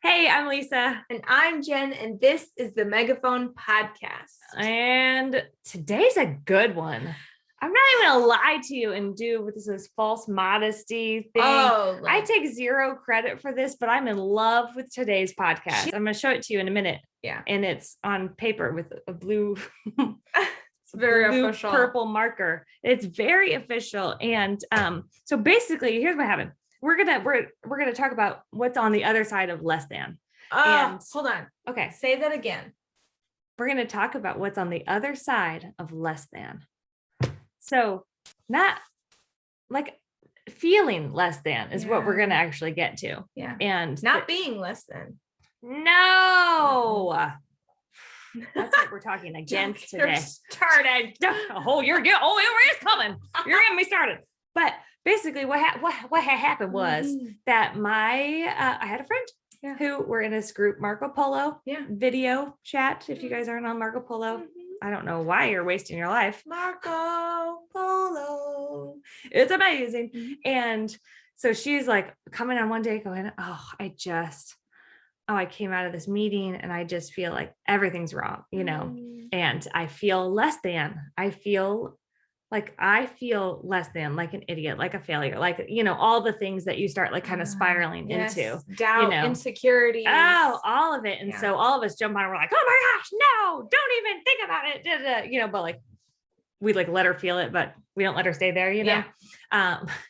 Hey, I'm Lisa. And I'm Jen, and this is the Megaphone podcast. And today's a good one. I'm not even gonna lie to you and do this false modesty thing. I take zero credit for this, but I'm in love with today's podcast. I'm gonna show it to you in a minute. Yeah. And it's on paper with a blue it's very blue official purple marker. It's very official. And so basically, here's what happened. We're gonna talk about what's on the other side of less than. And hold on. Okay. Say that again. We're going to talk about what's on the other side of less than. So not like feeling less than is what we're going to actually get to. Yeah. And not being less than. No. That's what we're talking against today. Started. It's coming. You're getting me started. But basically what happened was that I had a friend who were in this group, Marco Polo video chat. If you guys aren't on Marco Polo, I don't know why you're wasting your life. Marco Polo. It's amazing. And so she's like coming on one day going, I came out of this meeting and I just feel like everything's wrong, and I feel less than. I feel less than, like an idiot, like a failure, like, all the things that you start like kind of spiraling into. Doubt, insecurity. Oh, all of it. And so all of us jump on and we're like, oh my gosh, no, don't even think about it. But like, we like let her feel it, but we don't let her stay there,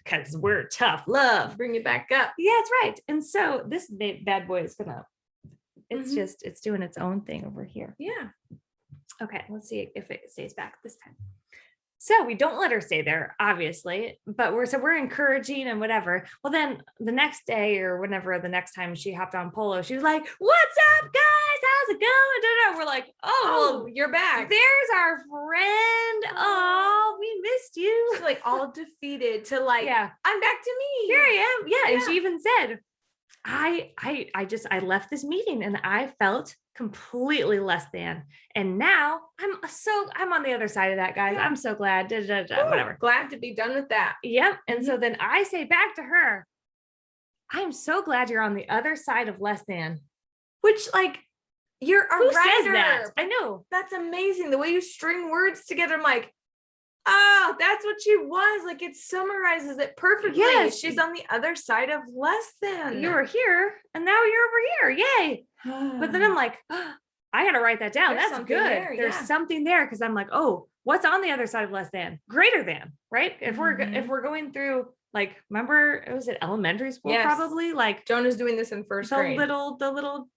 because we're tough love. Bring it back up. Yeah, that's right. And so this bad boy is it's doing its own thing over here. Yeah. Okay. Let's see if it stays back this time. So we don't let her stay there, obviously, but we're encouraging and whatever. Well, then the next day or whenever the next time she hopped on Polo, she was like, "What's up, guys? How's it going?" We're like, "Oh, you're back. There's our friend. Oh, we missed you." She's like all defeated to like, I'm back to me. Here I am. Yeah. And she even said, I left this meeting and I felt completely less than, and now I'm on the other side of that, guys. I'm so glad. Whatever. Glad to be done with that. Yep. And so then I say back to her, I'm so glad you're on the other side of less than. Which, like, you're a writer. Says that? I know. That's amazing. The way you string words together. I'm like, oh, that's what she was. Like, it summarizes it perfectly. Yes. She's on the other side of less than. You were here and now you're over here. Yay. But then I'm like, I got to write that down. That's good. There's something there. Cause I'm like, oh, what's on the other side of less than? Greater than, right? If we're going through, like, remember, was it elementary school? Probably, like Jonah's doing this in first grade. The little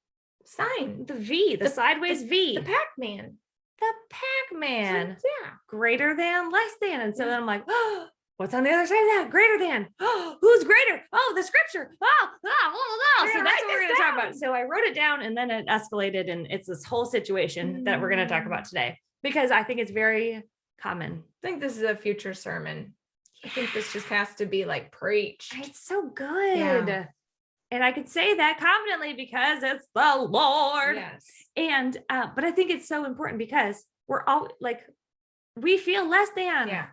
sign, the V, the sideways V, the Pac-Man. The Pac-Man. Yeah. Greater than, less than. And so then I'm like, oh, what's on the other side of that? Greater than. Oh, who's greater? Oh, the scripture. Oh. So that's what we're going to talk about. So I wrote it down and then it escalated, and it's this whole situation that we're going to talk about today, because I think it's very common. I think this is a future sermon. I think this just has to be like preached. It's so good. Yeah. And I could say that confidently because it's the Lord. Yes. And, but I think it's so important because we're all like, we feel less than. Yeah.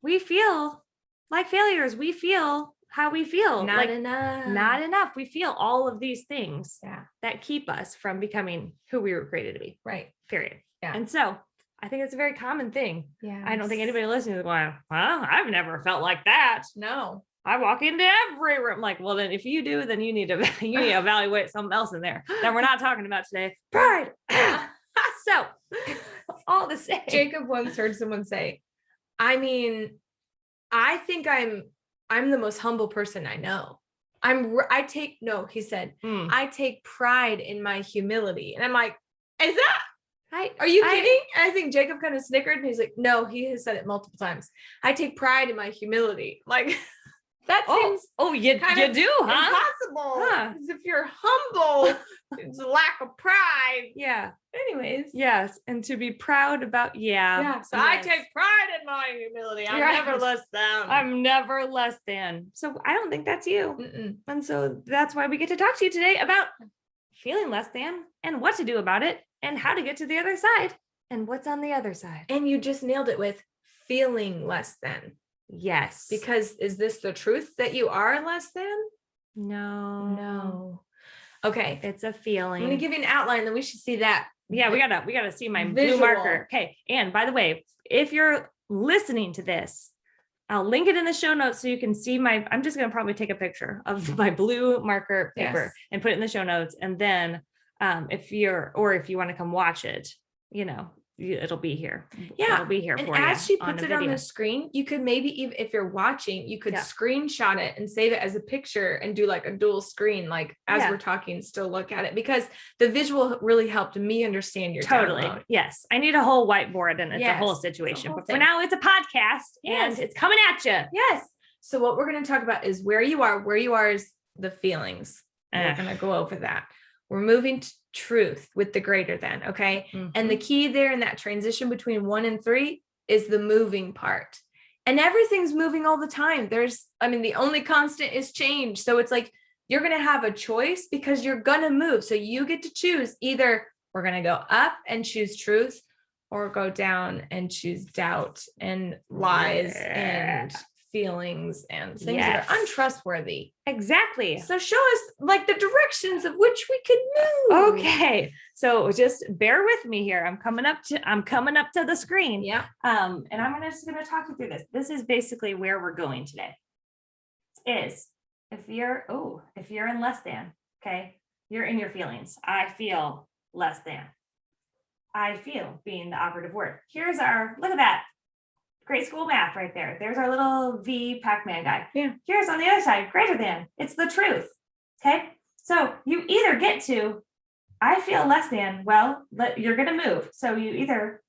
We feel like failures. We feel how we feel. Not enough. We feel all of these things that keep us from becoming who we were created to be. Right. Period. Yeah. And so I think it's a very common thing. Yeah. I don't think anybody listening is going, well, I've never felt like that. No. I walk into every room. Like, well, then if you do, then you need to evaluate something else in there that we're not talking about today. Pride. So all to say, Jacob once heard someone say, I mean, I think I'm the most humble person I know. He said, I take pride in my humility. And I'm like, is that, are you kidding? And I think Jacob kind of snickered and he's like, no, he has said it multiple times. I take pride in my humility. Like, that seems you do, huh? Impossible. Because if you're humble, it's a lack of pride. Yeah. Anyways. Yes. And to be proud about, So I take pride in my humility. I'm never less than. I'm never less than. So I don't think that's you. And so that's why we get to talk to you today about feeling less than and what to do about it and how to get to the other side and what's on the other side. And you just nailed it with feeling less than. Yes. Because is this the truth that you are less than? No. Okay. It's a I'm feeling. going to give you an outline, then we should see that. Yeah, we gotta see my Visual. blue marker. Okay. And by the way, if you're listening to this, I'll link it in the show notes so you can see I'm just gonna probably take a picture of my blue marker paper and put it in the show notes. And then if you want to come watch it, it'll be here. Yeah. It'll be here and for you. as she puts it on the screen, you could maybe even, if you're watching, you could screenshot it and save it as a picture and do like a dual screen, like as we're talking, still look at it, because the visual really helped me understand your download. Yes. I need a whole whiteboard and it's a whole situation, but for now it's a podcast and it's coming at you. Yes. So what we're going to talk about is where you are is the feelings. We're going to go over that. We're moving to truth with the greater than. Okay. Mm-hmm. And the key there in that transition between 1 and 3 is the moving part. And everything's moving all the time. The only constant is change. So it's like, you're going to have a choice because you're going to move. So you get to choose either we're going to go up and choose truth, or go down and choose doubt and lies and feelings and things that are untrustworthy. Exactly. So show us like the directions of which we could move. Okay. So just bear with me here. I'm coming up to the screen. Yeah. And I'm just going to talk you through this. This is basically where we're going today. If you're in less than, okay, you're in your feelings. I feel less than. I feel being the operative word. Look at that. Grade school math right there. There's our little V Pac-Man guy. Yeah. Here's on the other side, greater than. It's the truth. Okay. So you either get to, I feel less than, you're going to move. So you either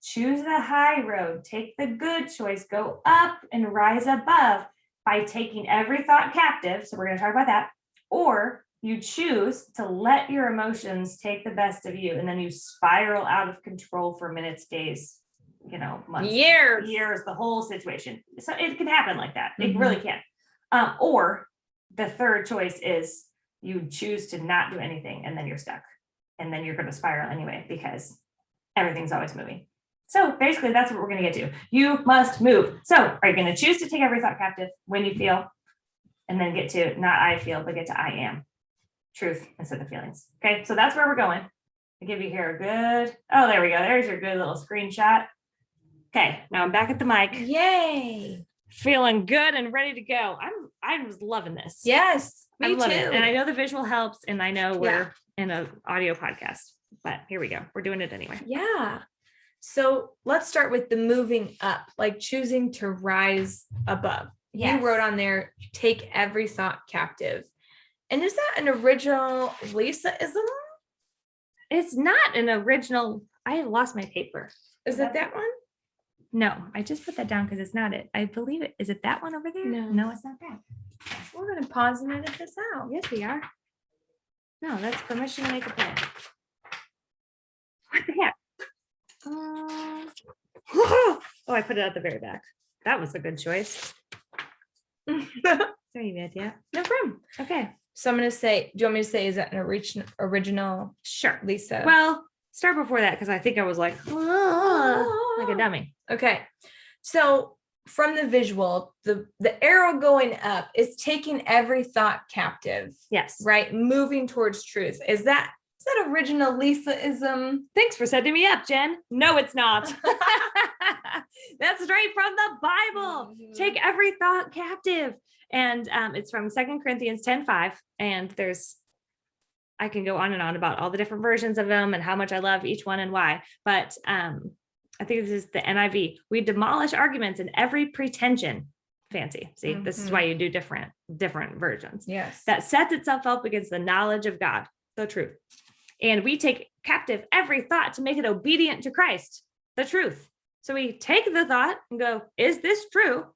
choose the high road, take the good choice, go up and rise above by taking every thought captive. So we're going to talk about that. Or you choose to let your emotions take the best of you. And then you spiral out of control for minutes, days, months, years, the whole situation. So it can happen like that. It really can. Or the third choice is you choose to not do anything and then you're stuck. And then you're going to spiral anyway, because everything's always moving. So basically that's what we're going to get to. You must move. So are you going to choose to take every thought captive when you feel, and then get to not I feel, but get to I am. Truth instead of feelings. Okay. So that's where we're going. I'll give you here a good, there we go. There's your good little screenshot. Okay, now I'm back at the mic. Yay! Feeling good and ready to go. I was loving this. Yes, me too. And I know the visual helps, and I know we're in an audio podcast, but here we go. We're doing it anyway. Yeah. So let's start with the moving up, like choosing to rise above. Yes. You wrote on there, take every thought captive. And is that an original Lisa-ism? It's not an original. I lost my paper. Is it that one? No, I just put that down because it's not it. I believe it. Is it that one over there? No, it's not that. We're going to pause and edit this out. Yes, we are. No, that's permission to make a plan. What the heck? I put it at the very back. That was a good choice. Sorry, Matt. No problem. Okay. So I'm going to say, do you want me to say, is that an original? Sure. Lisa. Well, start before that, because I think I was like a dummy. Okay. So from the visual, the arrow going up is taking every thought captive. Yes. Right. Moving towards truth. Is that original Lisa-ism? Thanks for setting me up, Jen. No, it's not. That's straight from the Bible. Mm-hmm. Take every thought captive. And it's from 2 Corinthians 10:5. And I can go on and on about all the different versions of them and how much I love each one and why. But I think this is the NIV. We demolish arguments and every pretension. Fancy. See, This is why you do different versions. Yes. That sets itself up against the knowledge of God, the truth. And we take captive every thought to make it obedient to Christ, the truth. So we take the thought and go, is this true?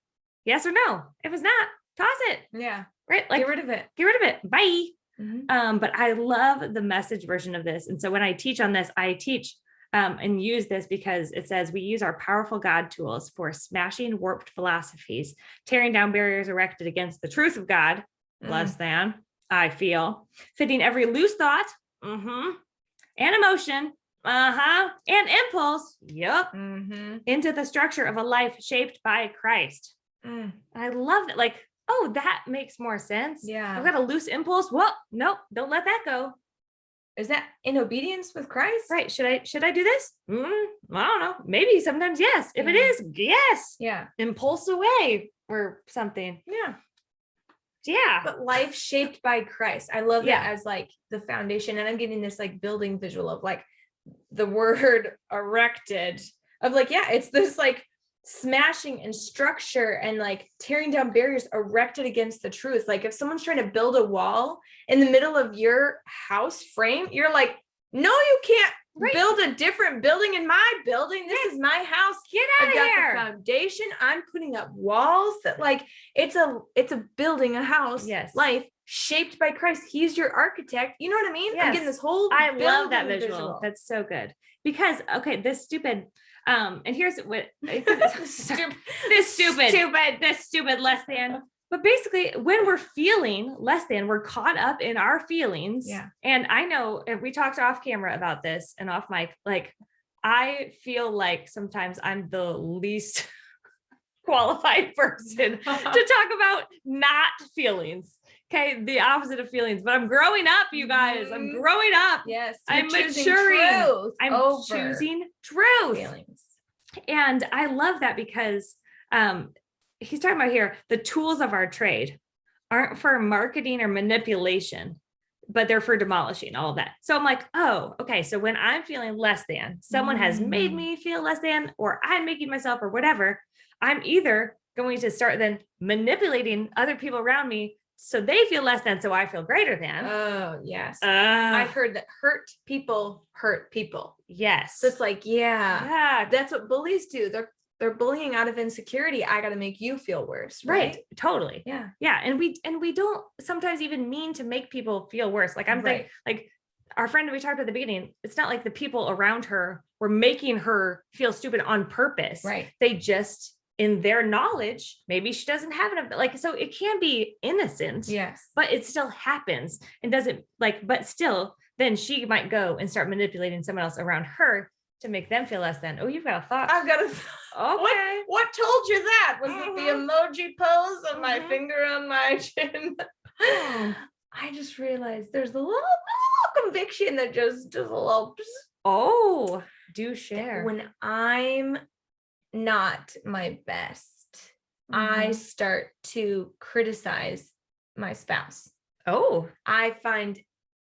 Yes or no? If it's not, toss it. Yeah. Right? Get rid of it. Bye. Mm-hmm. But I love the message version of this. And so when I teach on this, I teach and use this because it says we use our powerful God tools for smashing warped philosophies, tearing down barriers erected against the truth of God, less than, I feel, fitting every loose thought, and emotion, and impulse, into the structure of a life shaped by Christ. I love it. Like, oh, that makes more sense. Yeah. I've got a loose impulse. Well, nope, don't let that go. Is that in obedience with Christ? Right. Should I do this? I don't know. Maybe sometimes yes. If it is, yes. Yeah. Impulse away or something. Yeah. Yeah. But life shaped by Christ. I love Yeah. that as like the foundation. And I'm getting this like building visual of like the word erected of like, yeah, it's this like smashing and structure and like tearing down barriers erected against the truth. Like if someone's trying to build a wall in the middle of your house frame, you're like, no, you can't build a different building in my building. This is my house. Get out of here. The foundation. I'm putting up walls that like it's a building, a house, life shaped by Christ. He's your architect. You know what I mean? Yes. I'm getting this whole I love that visual. That's so good. Because okay, this stupid and here's what this stupid less than. But basically, when we're feeling less than, we're caught up in our feelings. Yeah. And I know, and we talked off camera about this and off mic, like I feel like sometimes I'm the least qualified person to talk about not feelings. Okay. The opposite of feelings, but I'm growing up, you guys. I'm growing up. Yes. I'm maturing. I'm choosing truth. Feelings. And I love that because, he's talking about here, the tools of our trade aren't for marketing or manipulation, but they're for demolishing all of that. So I'm like, oh, okay. So when I'm feeling less than, someone has made me feel less than, or I'm making myself or whatever, I'm either going to start then manipulating other people around me so they feel less than, so I feel greater than. Oh, yes. I've heard that hurt people hurt people. Yes. So it's like, yeah, that's what bullies do. They're bullying out of insecurity. I got to make you feel worse. Right. Totally. Yeah. Yeah. And we don't sometimes even mean to make people feel worse. Like I'm thinking, like our friend that we talked about at the beginning, it's not like the people around her were making her feel stupid on purpose. Right. They just, in their knowledge, maybe she doesn't have enough, like, so it can be innocent. Yes. But it still happens and doesn't like, but still, then she might go and start manipulating someone else around her to make them feel less than. Oh, you've got a thought. I've got a okay. What told you that? Was it the emoji pose of my finger on my chin? I just realized there's a little conviction that just a little. Oh, do share. When I'm not my best, I start to criticize my spouse. Oh, I find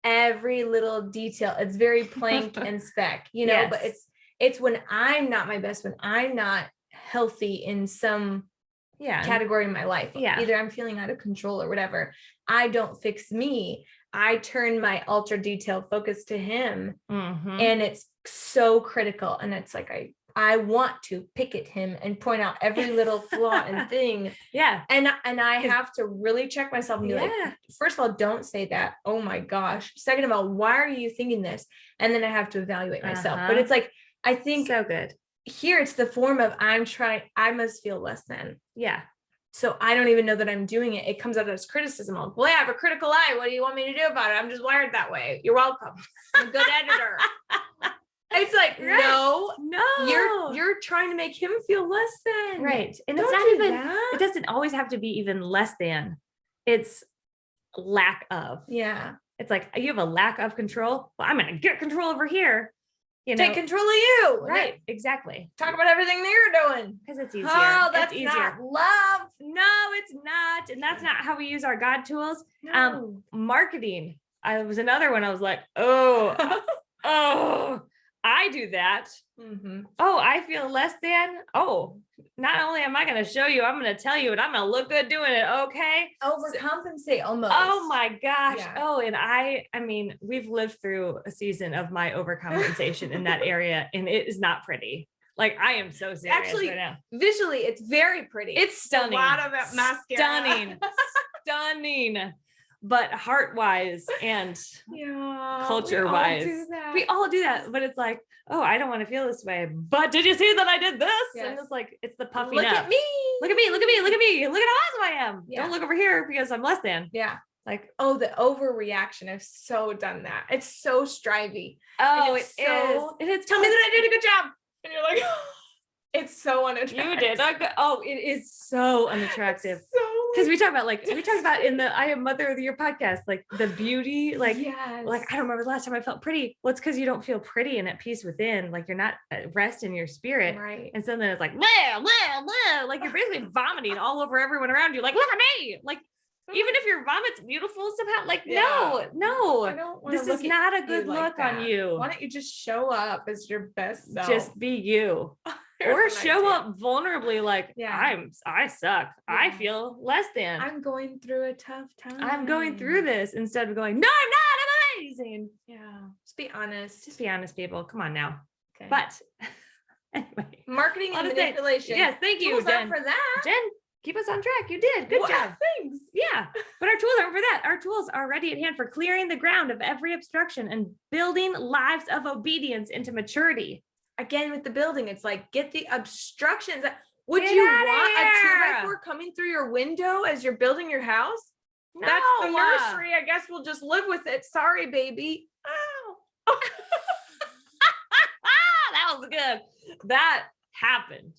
every little detail. It's very plank and speck, you know, but it's when I'm not my best, when I'm not healthy in some category in my life. Yeah. Either I'm feeling out of control or whatever. I don't fix me. I turn my ultra detailed focus to him. And it's so critical. And it's like, I want to pick at him and point out every little flaw and thing. Yeah. And I have to really check myself and be like, first of all, don't say that. Oh my gosh. Second of all, why are you thinking this? And then I have to evaluate myself. But it's like, I think so good. Here it's the form of I must feel less than. Yeah. So I don't even know that I'm doing it. It comes out as criticism. Like, well, I have a critical eye. What do you want me to do about it? I'm just wired that way. You're welcome. I'm a good editor. It's like, no, you're trying to make him feel less than. Right. And it's not even, it doesn't always have to be even less than. It's lack of. Yeah. It's like, you have a lack of control. Well, I'm going to get control over here. You know, take control of you. Right. Exactly. Talk about everything that you're doing. Because it's easier. Oh, that's easier. Not love. No, it's not. And that's not how we use our God tools. No. Marketing. I was another one. I was like, I do that. Oh, I feel less than. Oh, not only am I going to show you, I'm going to tell you, and I'm going to look good doing it. Okay. Overcompensate almost. Oh my gosh. Yeah. Oh, and I mean, we've lived through a season of my overcompensation in that area, and it is not pretty. Like, I am so serious. Actually, right now. Visually, it's very pretty. It's stunning. A lot of it mascara. Stunning. But heart-wise and culture-wise, we all do that. But it's like, oh, I don't want to feel this way. But did you see that I did this? Yes. And it's like, it's the puffing up. Look at me. Look at me. Look at me. Look at me. Look at how awesome I am. Don't look over here because I'm less than. Yeah. Like, oh, the overreaction. I've so done that. It's so strivey. Oh, it is. And it's tell me that I did a good job. And you're like, it's so unattractive. You did. Oh, it is so unattractive. So Because we talked about in the I Am Mother of the Year podcast, like the beauty, like I don't remember the last time I felt pretty. Well, it's because you don't feel pretty and at peace within, like you're not at rest in your spirit. Right. And so then it's like, blah, blah, blah, like you're basically vomiting all over everyone around you. Like, look at me. Like, even if your vomit's beautiful somehow, like, no, this is not a good look on you. Why don't you just show up as your best self? Just be you. Or show up vulnerably, like, I suck. Yeah. I feel less than. I'm going through a tough time. I'm going through this, instead of going, no, I'm not. I'm amazing. Yeah. Just be honest. Just be honest, people. Come on now. Okay. But anyway. Marketing and manipulation. Yes, thank you, Tools Jen. For that. Jen, keep us on track. You did. Good job. Thanks. Yeah. But our tools aren't for that. Our tools are ready at hand for clearing the ground of every obstruction and building lives of obedience into maturity. Again, with the building, it's like, get the obstructions. Would you want a 2x4 coming through your window as you're building your house? No. That's the nursery. I guess we'll just live with it. Sorry, baby. Oh. That was good. That happened.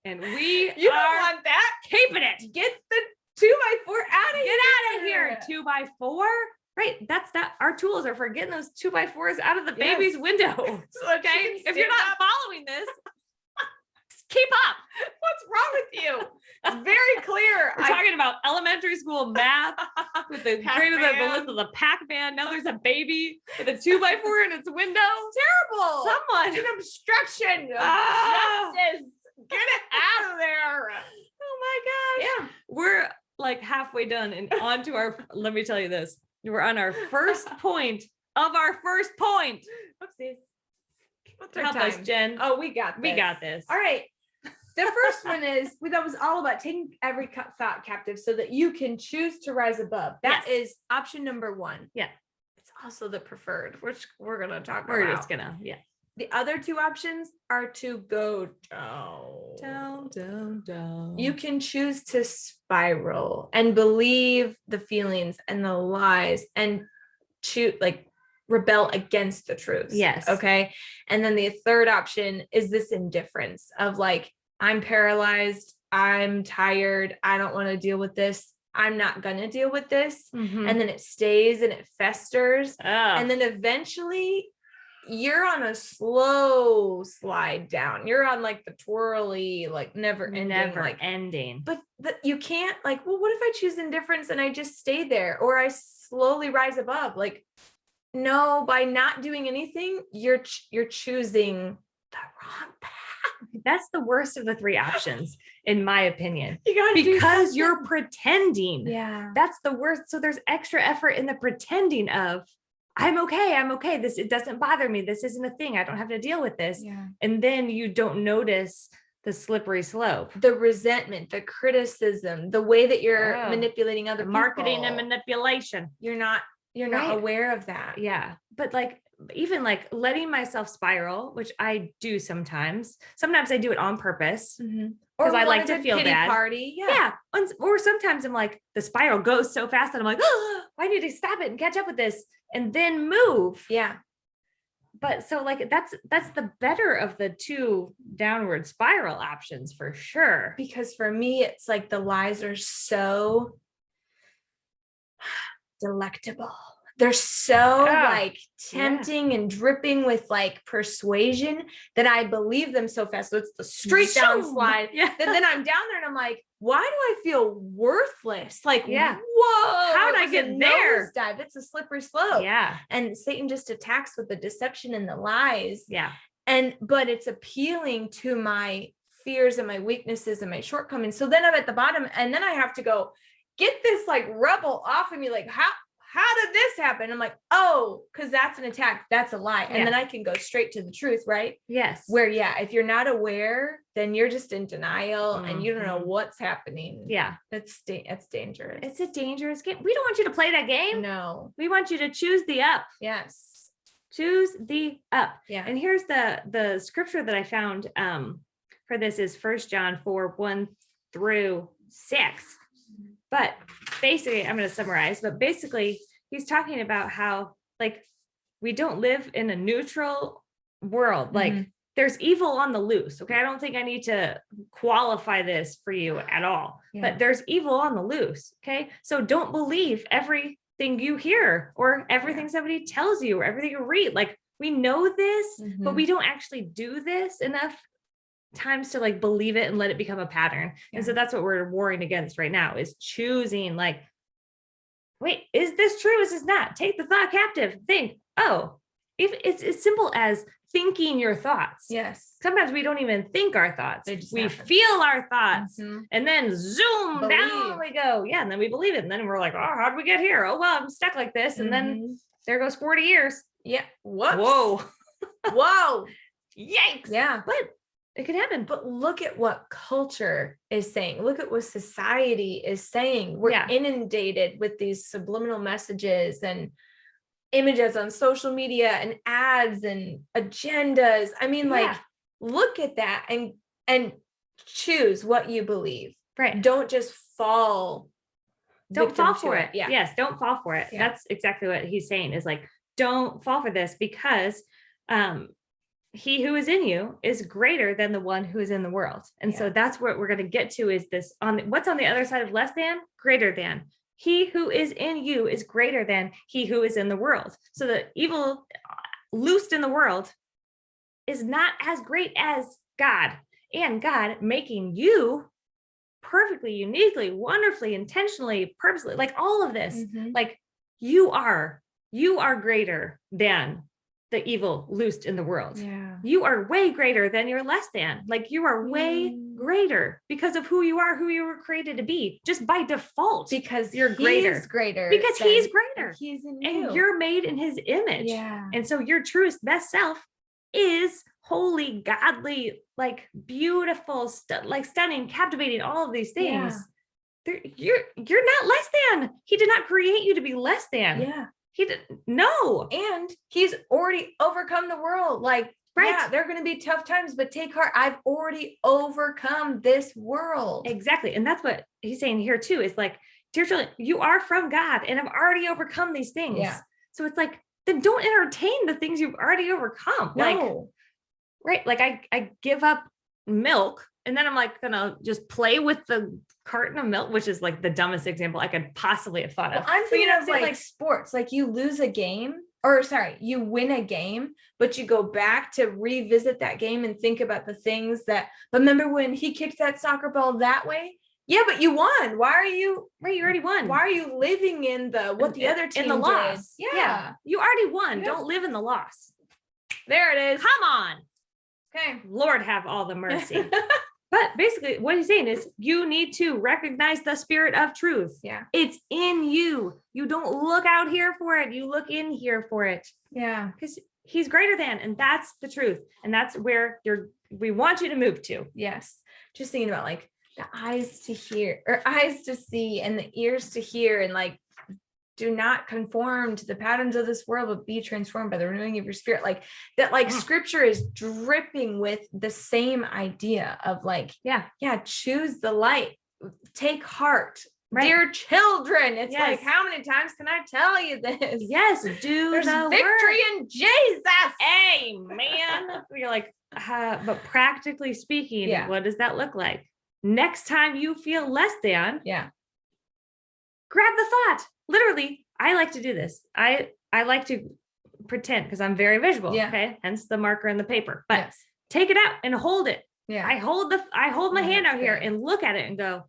And don't want that. Keeping it. Get the 2x4 out of here. Get out of here. 2x4. Right. That's not our tools are for getting those 2x4s out of the baby's window. Okay. If you're not following this, keep up. What's wrong with you? It's very clear. We're talking about elementary school math with the greater than the list of the Pac-Man. Now there's a baby with a 2x4 in its window. It's terrible. Someone. It's an obstruction. Justice. Get it out of there. Oh my gosh. Yeah. We're like halfway done and on to our, let me tell you this. We're on our first point of our first point. Oopsies. Help us, Jen. Oh, we got this. We got this. All right. The first one is that was all about taking every thought captive so that you can choose to rise above. That is option number 1. Yeah. It's also the preferred, which we're going to talk about. We're just going to, The other 2 options are to go down. Down. You can choose to spiral and believe the feelings and the lies and rebel against the truth. Yes. Okay. And then the third option is this indifference of like, I'm paralyzed. I'm tired. I don't want to deal with this. I'm not going to deal with this. Mm-hmm. And then it stays and it festers. And then eventually you're on a slow slide down. You're on like the twirly, like never ending. But you can't like, well, what if I choose indifference and I just stay there, or I slowly rise above? Like, no, by not doing anything, you're choosing the wrong path. That's the worst of the 3 options, in my opinion. Because you're pretending. Yeah. That's the worst. So there's extra effort in the pretending of, I'm okay. It doesn't bother me. This isn't a thing. I don't have to deal with this. Yeah. And then you don't notice the slippery slope, the resentment, the criticism, the way that you're manipulating other people. Marketing and manipulation. You're not aware of that. Yeah. But like, even like letting myself spiral, which I do sometimes I do it on purpose because I like to feel bad. Party. Yeah. Or sometimes I'm like, the spiral goes so fast that I'm like, oh, I need to stop it and catch up with this and then move. Yeah. But so like, that's the better of the 2 downward spiral options for sure. Because for me, it's like the lies are so delectable. They're so like tempting and dripping with like persuasion that I believe them so fast. So it's the straight down slide. Yeah. Then I'm down there and I'm like, why do I feel worthless? Like, whoa, how did I get there? Dive. It's a slippery slope. Yeah. And Satan just attacks with the deception and the lies. Yeah. But it's appealing to my fears and my weaknesses and my shortcomings. So then I'm at the bottom and then I have to go get this like rebel off of me. Like, how did this happen? I'm like, oh, because that's an attack. That's a lie. And then I can go straight to the truth, right? Yes. Where, if you're not aware, then you're just in denial and you don't know what's happening. Yeah. It's dangerous. It's a dangerous game. We don't want you to play that game. No. We want you to choose the up. Yes. Choose the up. Yeah. And here's the scripture that I found for this is 1 John 4:1-6. But basically, I'm going to summarize, but basically he's talking about how like we don't live in a neutral world. Like there's evil on the loose. Okay. I don't think I need to qualify this for you at all, but there's evil on the loose. Okay. So don't believe everything you hear or everything somebody tells you or everything you read. Like, we know this, but we don't actually do this enough times to like believe it and let it become a pattern. And so that's what we're warring against right now, is choosing like, wait, is this true? Is this not? Take the thought captive. Think, oh, if it's as simple as thinking your thoughts. Yes. Sometimes we don't even think our thoughts. We happen. feel our thoughts and then zoom down we go. Yeah. And then we believe it. And then we're like, oh, how did we get here? Oh, well, I'm stuck like this. And then there goes 40 years. Yeah. Whoops. Whoa. Whoa. Yikes. Yeah. But it can happen. But look at what culture is saying. Look at what society is saying. We're inundated with these subliminal messages and images on social media and ads and agendas. I mean, like, look at that and choose what you believe. Right. Don't just fall. Don't fall for it. Yeah. Yes. Don't fall for it. Yeah. That's exactly what he's saying, is like, don't fall for this, because he who is in you is greater than the one who is in the world. And so that's what we're going to get to, is this what's on the other side of less than? Greater than. He who is in you is greater than he who is in the world. So the evil loosed in the world is not as great as God, and God making you perfectly, uniquely, wonderfully, intentionally, purposely, like all of this, like you are greater than the evil loosed in the world. Yeah. You are way greater than you're less than. Like, you are way greater because of who you are, who you were created to be, just by default. Because you're greater. Because he's greater. He's in you. And you're made in his image. Yeah. And so your truest best self is holy, godly, like beautiful, stunning, captivating, all of these things. Yeah. You're not less than. He did not create you to be less than. Yeah. He didn't. No. And he's already overcome the world. Like, yeah, there are going to be tough times, but take heart. I've already overcome this world. Exactly. And that's what he's saying here too, is like, dear children, you are from God and have already overcome these things. Yeah. So it's like, then don't entertain the things you've already overcome. No. Like, right. Like I give up milk, and then I'm like gonna just play with the carton of milk, which is like the dumbest example I could possibly have thought of. I'm thinking of like sports, like you lose a game, or sorry, you win a game, but you go back to revisit that game and think about the things that, but remember when he kicked that soccer ball that way? Yeah, but you won. Why are you, right? You already won. Why are you living in the, what the other team in the loss? Did? Yeah. You already won. Don't live in the loss. There it is. Come on. Okay. Lord have all the mercy. But basically what he's saying is you need to recognize the spirit of truth. Yeah. It's in you. You don't look out here for it. You look in here for it. Yeah. Because he's greater than, and that's the truth. And that's where we want you to move to. Yes. Just thinking about like the eyes to hear, or eyes to see, and the ears to hear, and like, do not conform to the patterns of this world, but be transformed by the renewing of your spirit. Like that, like scripture is dripping with the same idea of like, choose the light, take heart, dear children. It's like, how many times can I tell you this? Yes. There's victory in Jesus. Amen. You're like, but practically speaking, what does that look like? Next time you feel less than, grab the thought. Literally, I like to do this. I like to pretend, because I'm very visual. Yeah. Okay. Hence the marker and the paper. But take it out and hold it. Yeah. I hold my hand out here and look at it and go,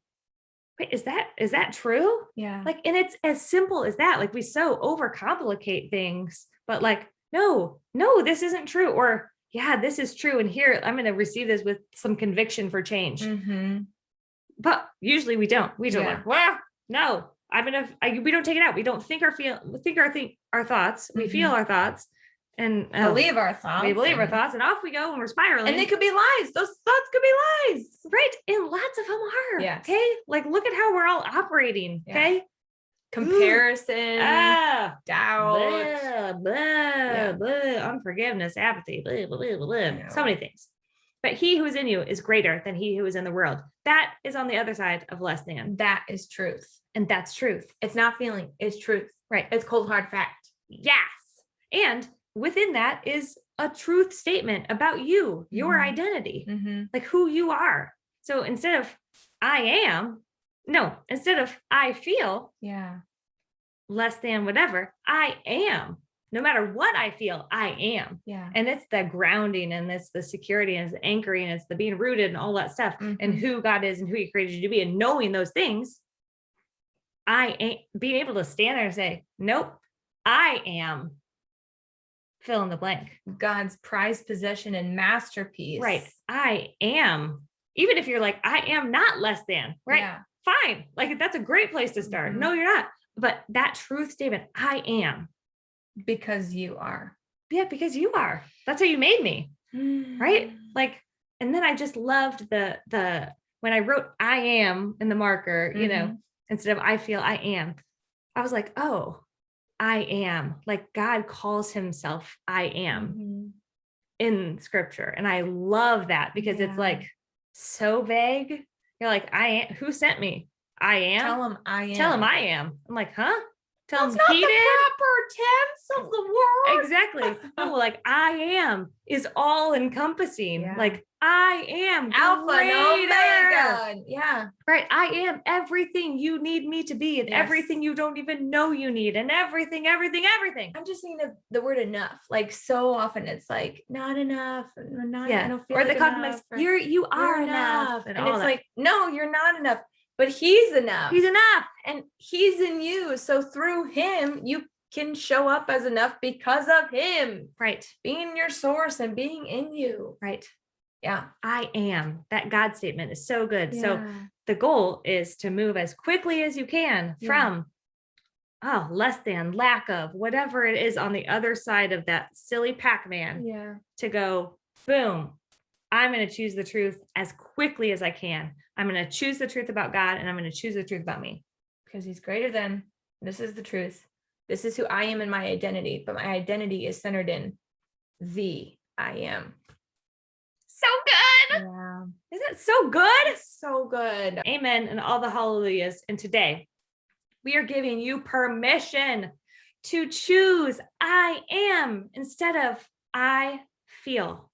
wait, is that true? Yeah. Like, and it's as simple as that. Like, we so overcomplicate things, but like, no, this isn't true. Or this is true. And here, I'm going to receive this with some conviction for change. Mm-hmm. But usually we don't. We just like, well, no. We don't take it out. We don't think our thoughts. We feel our thoughts and believe our thoughts. We believe our thoughts, and off we go, and we're spiraling. And they could be lies. Those thoughts could be lies. Right. And lots of them are. Yes. Okay. Like, look at how we're all operating. Okay. Comparison, doubt, unforgiveness, apathy, so many things. But he who is in you is greater than he who is in the world. That is on the other side of less than. That is truth. And that's truth. It's not feeling, it's truth. Right. It's cold, hard fact. Yes. And within that is a truth statement about you, your Mhm. identity, Mm-hmm. like who you are. So instead of instead of I feel Yeah. less than whatever, I am. No matter what I feel, I am. Yeah. And it's the grounding and it's the security and it's the anchoring and it's the being rooted and all that stuff and Mhm. who God is and who he created you to be and knowing those things. I ain't being able to stand there and say, nope, I am fill in the blank. God's prized possession and masterpiece. Right. I am. Even if you're like, I am not less than, right? Yeah. Fine. Like that's a great place to start. Mhm. No, you're not. But that truth statement, I am. Because you are. Yeah, because you are. That's how you made me. Right? Like, and then I just loved the when I wrote I am in the marker, instead of I feel I am, I was like, oh, I am. Like God calls himself I am Mhm. in scripture. And I love that because it's Yeah. like so vague. You're like, I am. Who sent me? I am. Tell him I am. Tell him I am. I'm like, huh? Tell That's him not he the did. proper tense of the word. Exactly. No, like I am is all encompassing. Yeah. Like I am Alpha and greater. Omega. Yeah. Right. I am everything you need me to be and Yes. everything you don't even know you need and everything. I'm just thinking of the word enough. Like so often it's like not enough. Not, I don't feel Or like the compliments, enough, you are you're enough. And all it's that. like, no, you're not enough. But he's enough. He's enough. And he's in you. So through him, you can show up as enough because of him. Right. Being your source and being in you. Right. Yeah. I am. That God statement is so good. Yeah. So the goal is to move as quickly as you can from less than, lack of, whatever it is on the other side of that silly Pac-Man. Yeah. To go, boom, I'm going to choose the truth as quickly as I can. I'm going to choose the truth about God and I'm going to choose the truth about me. Because he's greater than. This is the truth. This is who I am in my identity. But my identity is centered in the I am. So good. Yeah. Isn't it so good? It's so good. Amen. And all the hallelujahs. And today we are giving you permission to choose I am instead of I feel.